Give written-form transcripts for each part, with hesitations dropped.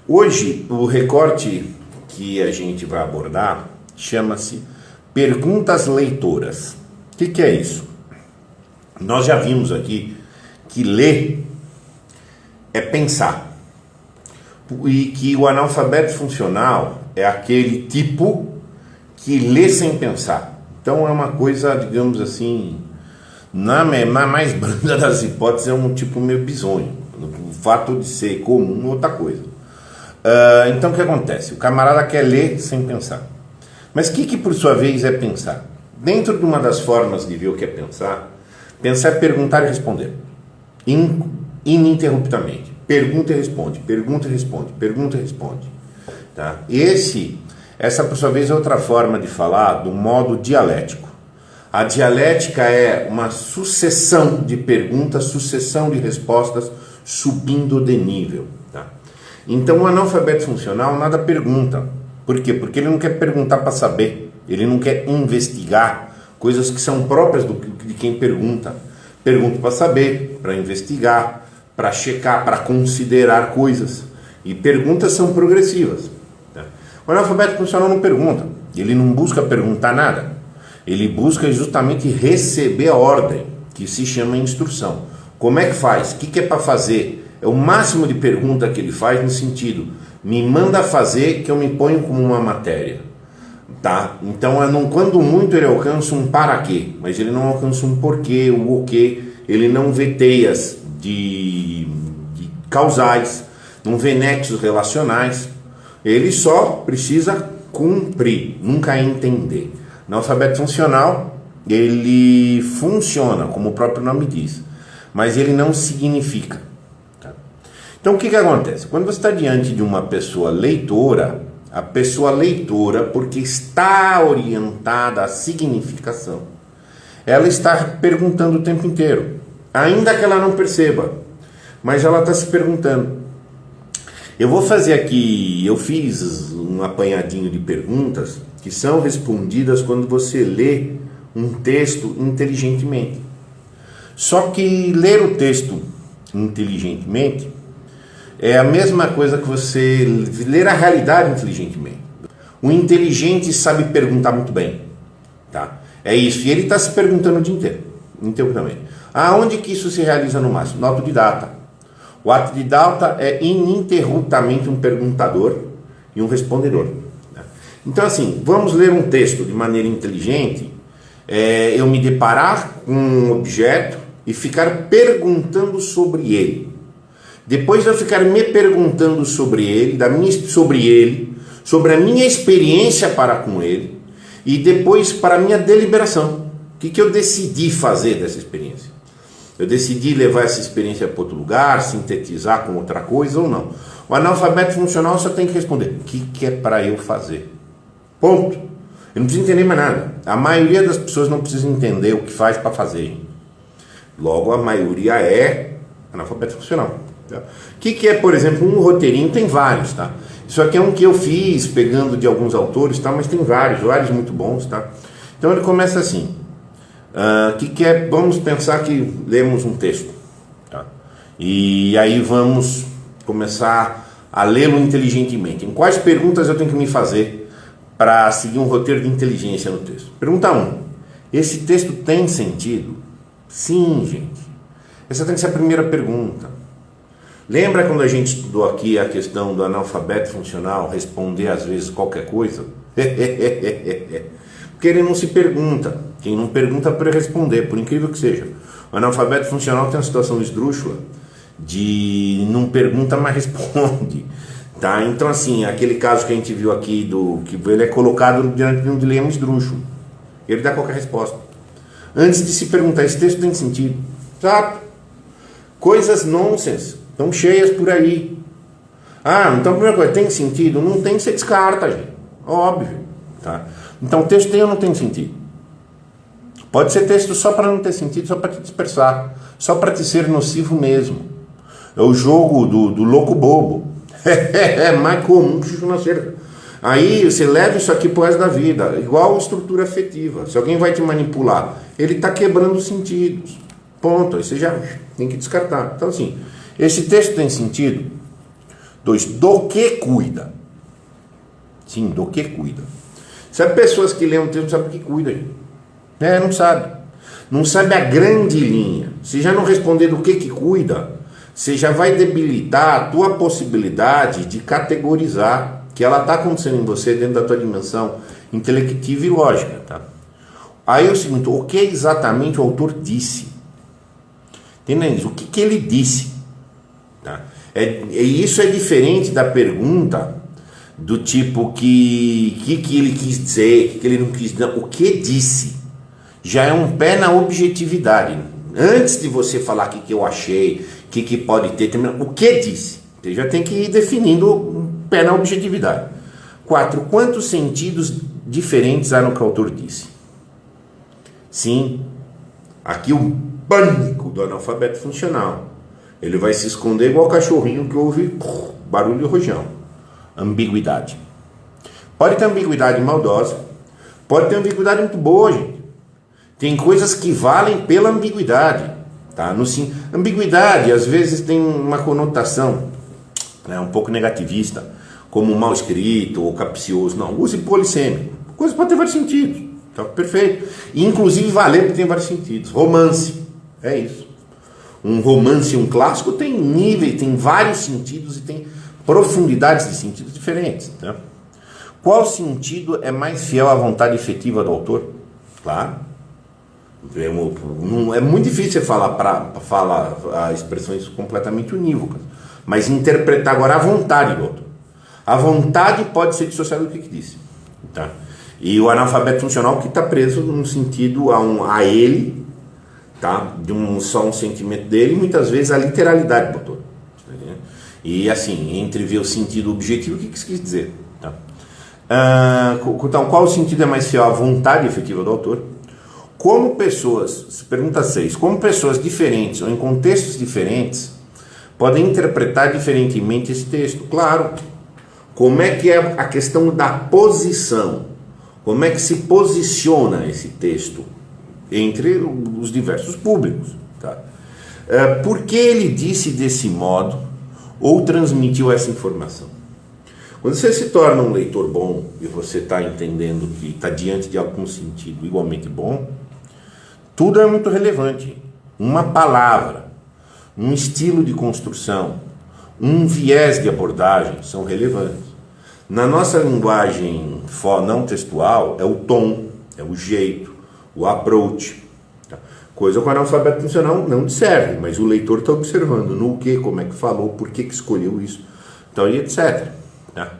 Hoje, o recorte que a gente vai abordar chama-se perguntas leitoras. O que é isso? Nós já vimos aqui que ler é pensar. E que o analfabeto funcional é aquele tipo que lê sem pensar. Então é uma coisa, digamos assim, na mais branda das hipóteses, é um tipo meio bizonho. O fato de ser comum é outra coisa. Então o que acontece? O camarada quer ler sem pensar. Mas o que por sua vez é pensar? Dentro de uma das formas de ver o que é pensar é perguntar e responder. Ininterruptamente. Pergunta e responde, pergunta e responde, pergunta e responde. Tá? Essa por sua vez é outra forma de falar do modo dialético. A dialética é uma sucessão de perguntas, sucessão de respostas subindo de nível. Tá? Então o analfabeto funcional nada pergunta. Por quê? Porque ele não quer perguntar para saber, ele não quer investigar coisas que são próprias de quem pergunta. Pergunta para saber, para investigar, para checar, para considerar coisas. E perguntas são progressivas. Tá? O analfabeto funcional não pergunta, ele não busca perguntar nada. Ele busca justamente receber a ordem, que se chama instrução. Como é que faz? O que é para fazer? É o máximo de pergunta que ele faz no sentido, me manda fazer que eu me ponho como uma matéria. Tá? Então, quando muito ele alcança um para quê, mas ele não alcança um porquê, o quê, ele não vê teias de causais, não vê nexos relacionais, ele só precisa cumprir, nunca entender. No analfabeto funcional, ele funciona, como o próprio nome diz, mas ele não significa. Tá? Então o que acontece? Quando você está diante de uma pessoa leitora, a pessoa leitora, porque está orientada à significação, ela está perguntando o tempo inteiro, ainda que ela não perceba, mas ela está se perguntando. Eu vou fazer aqui, eu fiz um apanhadinho de perguntas que são respondidas quando você lê um texto inteligentemente. Só que ler o texto inteligentemente é a mesma coisa que você ler a realidade inteligentemente. O inteligente sabe perguntar muito bem. Tá? É isso. E ele está se perguntando o dia inteiro também. Aonde que isso se realiza no máximo? No autodidata. O autodidata é ininterruptamente um perguntador e um respondedor. Então assim, vamos ler um texto de maneira inteligente, eu me deparar com um objeto e ficar perguntando sobre ele. Depois eu ficar me perguntando sobre ele, sobre a minha experiência para com ele, e depois para a minha deliberação. O que eu decidi fazer dessa experiência? Eu decidi levar essa experiência para outro lugar, sintetizar com outra coisa ou não. O analfabeto funcional só tem que responder, o que é para eu fazer? Ponto. Eu não preciso entender mais nada. A maioria das pessoas não precisa entender o que faz para fazer. Logo, a maioria é analfabeto funcional. Tá? O que é, por exemplo, um roteirinho? Tem vários, tá? Isso aqui é um que eu fiz, pegando de alguns autores, tá? Mas tem vários muito bons, tá? Então ele começa assim. Vamos pensar que lemos um texto. Tá? E aí vamos começar a lê-lo inteligentemente. Em quais perguntas eu tenho que me fazer para seguir um roteiro de inteligência no texto? Pergunta 1. Esse texto tem sentido? Sim, gente. Essa tem que ser a primeira pergunta. Lembra quando a gente estudou aqui a questão do analfabeto funcional responder às vezes qualquer coisa? Porque ele não se pergunta. Quem não pergunta para responder, por incrível que seja. O analfabeto funcional tem uma situação esdrúxula de não pergunta, mas responde. Tá? Então assim, aquele caso que a gente viu aqui, que ele é colocado diante de um dilema esdrúxulo. Ele dá qualquer resposta. Antes de se perguntar, esse texto tem sentido? Sabe? Coisas nonsense, estão cheias por aí. Então a primeira coisa, tem sentido? Não tem, você descarta, gente. Óbvio. Tá? Então o texto tem ou não tem sentido? Pode ser texto só para não ter sentido, só para te dispersar, só para te ser nocivo mesmo. É o jogo do louco bobo. É mais comum que chuchu na cerca. Aí você leva isso aqui pro resto da vida, igual estrutura afetiva. Se alguém vai te manipular, ele está quebrando os sentidos. Ponto. Aí você já tem que descartar. Então assim, esse texto tem sentido? 2, do que cuida. Sim, do que cuida. Sabe pessoas que leem um texto não sabem do que cuida, gente? Não sabe. Não sabe a grande linha. Se já não responder do que cuida, você já vai debilitar a tua possibilidade de categorizar que ela está acontecendo em você dentro da tua dimensão intelectiva e lógica, tá? Aí é o seguinte, o que exatamente o autor disse? Entendeu? O que ele disse? Tá? Isso é diferente da pergunta do tipo que ele quis dizer, que ele não quis dizer. O que disse já é um pé na objetividade. Antes de você falar o que eu achei, o que pode ter, o que disse? Você já tem que ir definindo um pé na objetividade. 4. Quantos sentidos diferentes há no que o autor disse? Sim, aqui o pânico do analfabeto funcional. Ele vai se esconder igual o cachorrinho que ouve barulho de rojão. Ambiguidade. Pode ter ambiguidade maldosa, pode ter ambiguidade muito boa, gente. Tem coisas que valem pela ambiguidade, tá? Ambiguidade às vezes tem uma conotação, né, um pouco negativista, como mal escrito ou capcioso. Não, use polissêmico. Coisa pode ter vários sentidos, tá? Perfeito. E inclusive valer porque tem vários sentidos. Romance, é isso. Um romance, um clássico tem níveis, tem vários sentidos e tem profundidades de sentidos diferentes, né? Qual sentido é mais fiel à vontade efetiva do autor? Claro. É muito difícil você falar expressões completamente unívocas, mas interpretar agora a vontade do autor. A vontade pode ser dissociada do que disse, tá? E o analfabeto funcional que está preso num sentido a ele, tá? Só um sentimento dele, e muitas vezes a literalidade do autor. E assim, entre ver o sentido objetivo, o que isso quis dizer, tá? Então, qual o sentido é mais fiel à vontade efetiva do autor? Como pessoas, pergunta 6, como pessoas diferentes ou em contextos diferentes podem interpretar diferentemente esse texto? Claro. Como é que é a questão da posição? Como é que se posiciona esse texto entre os diversos públicos? Tá? Por que ele disse desse modo ou transmitiu essa informação? Quando você se torna um leitor bom e você está entendendo que está diante de algum sentido igualmente bom, tudo é muito relevante. Uma palavra, um estilo de construção, um viés de abordagem são relevantes. Na nossa linguagem não textual, é o tom, é o jeito, o approach. Tá? Coisa que o analfabeto funcional não discerne, mas o leitor está observando no que, como é que falou, por que escolheu isso, então, e etc. Tá?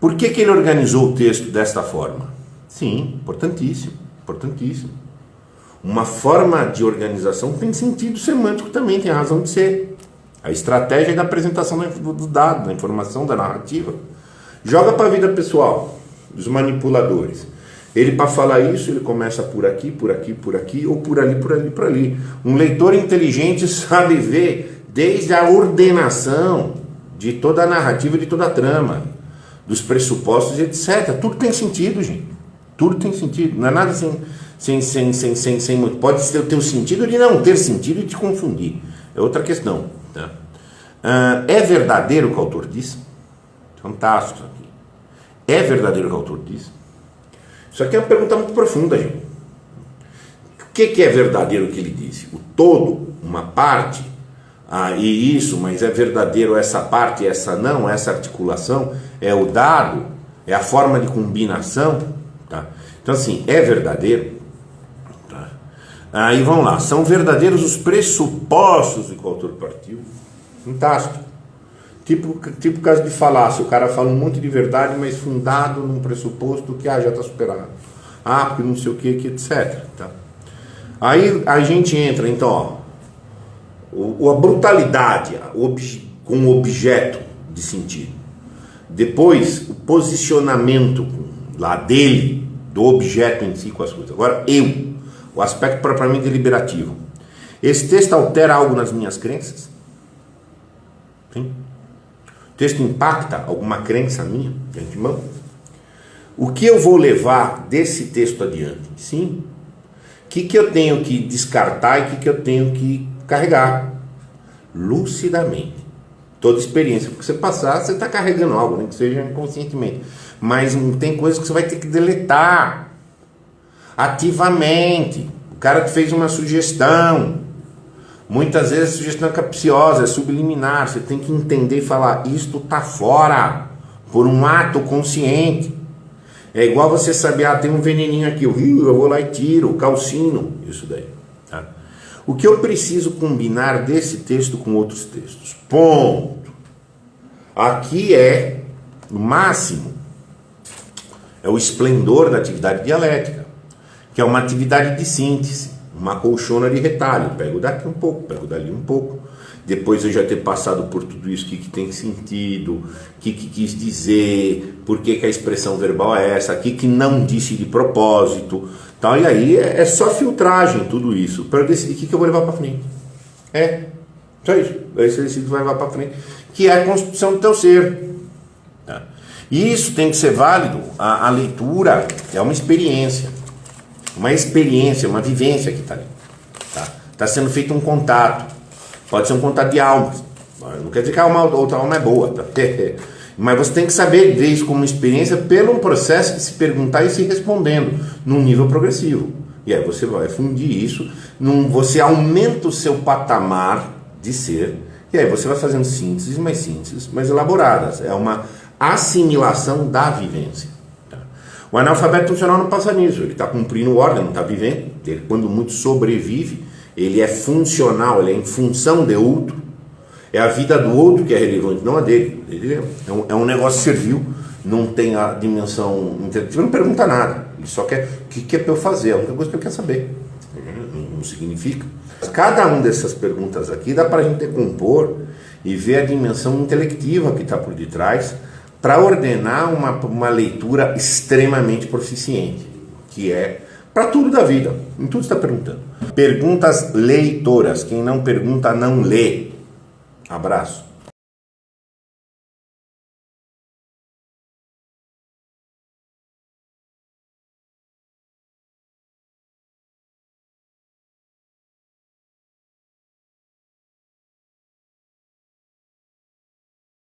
Por que ele organizou o texto desta forma? Sim, importantíssimo, importantíssimo. Uma forma de organização tem sentido semântico também, tem razão de ser. A estratégia da apresentação do dado, da informação, da narrativa. Joga para a vida pessoal dos manipuladores. Ele, para falar isso, ele começa por aqui, por aqui, por aqui, ou por ali, por ali, por ali. Um leitor inteligente sabe ver desde a ordenação de toda a narrativa, de toda a trama, dos pressupostos, etc. Tudo tem sentido, gente. Tudo tem sentido. Não é nada sem muito. Pode ter o sentido de não ter sentido e te confundir. É outra questão. Tá? É verdadeiro o que o autor diz? Fantástico isso aqui. É verdadeiro o que o autor diz? Isso aqui é uma pergunta muito profunda, gente. O que é verdadeiro o que ele disse? O todo? Uma parte? E isso, mas é verdadeiro essa parte, essa não, essa articulação? É o dado? É a forma de combinação? Tá? Então assim, é verdadeiro? Tá? Aí vamos lá, são verdadeiros os pressupostos do que o autor partiu? Fantástico. Tipo caso de falácia, o cara fala um monte de verdade, mas fundado num pressuposto que já está superado. Porque não sei o que etc. Tá? Aí a gente entra, então, a brutalidade com o objeto de sentido. Depois, o posicionamento lá dele, do objeto em si com as coisas. Agora, o aspecto propriamente deliberativo. Esse texto altera algo nas minhas crenças? Sim. O texto impacta alguma crença minha, de antemão? O que eu vou levar desse texto adiante? Sim. O que eu tenho que descartar e o que eu tenho que carregar? Lucidamente. toda experiência, porque você passar, você está carregando algo, nem que seja inconscientemente. Mas tem coisas que você vai ter que deletar ativamente. O cara te fez uma sugestão. Muitas vezes a sugestão é capciosa, é subliminar. Você tem que entender e falar: isto está fora, por um ato consciente. É igual você saber: tem um veneninho aqui, eu vou lá e tiro, calcino, isso daí. Tá? O que eu preciso combinar desse texto com outros textos? Ponto. Aqui é o máximo, é o esplendor da atividade dialética, que é uma atividade de síntese, uma colchona de retalho. Pego daqui um pouco, pego dali um pouco. Depois eu já ter passado por tudo isso, o que tem sentido, o que quis dizer, por que a expressão verbal é essa, o que não disse de propósito. Então, e aí é só filtragem tudo isso, para eu decidir o que eu vou levar para frente. Só isso. Aí você decide que vai levar para frente, que é a construção do teu ser. Tá? E isso tem que ser válido. A leitura é uma experiência, uma vivência que está ali. Tá sendo feito um contato. Pode ser um contato de almas. Não quer dizer que a outra alma é boa. Tá? Mas você tem que saber ver isso como uma experiência pelo processo de se perguntar e se respondendo num nível progressivo. E aí você vai fundir isso, você aumenta o seu patamar de ser, e aí você vai fazendo sínteses mais elaboradas. É uma assimilação da vivência. Tá? O analfabeto funcional não passa nisso. Ele está cumprindo ordem, não está vivendo. Ele, quando muito sobrevive, ele é funcional, ele é em função de outro. É a vida do outro que é relevante, não a dele. Ele é um negócio servil, não tem a dimensão intelectiva, não pergunta nada. Ele só quer o que é para eu fazer, a única coisa que ele quer saber. Não significa. Cada uma dessas perguntas aqui dá para a gente decompor e ver a dimensão intelectiva que está por detrás para ordenar uma leitura extremamente proficiente, que é para tudo da vida, em tudo está perguntando. Perguntas leitoras, quem não pergunta não lê. Abraço.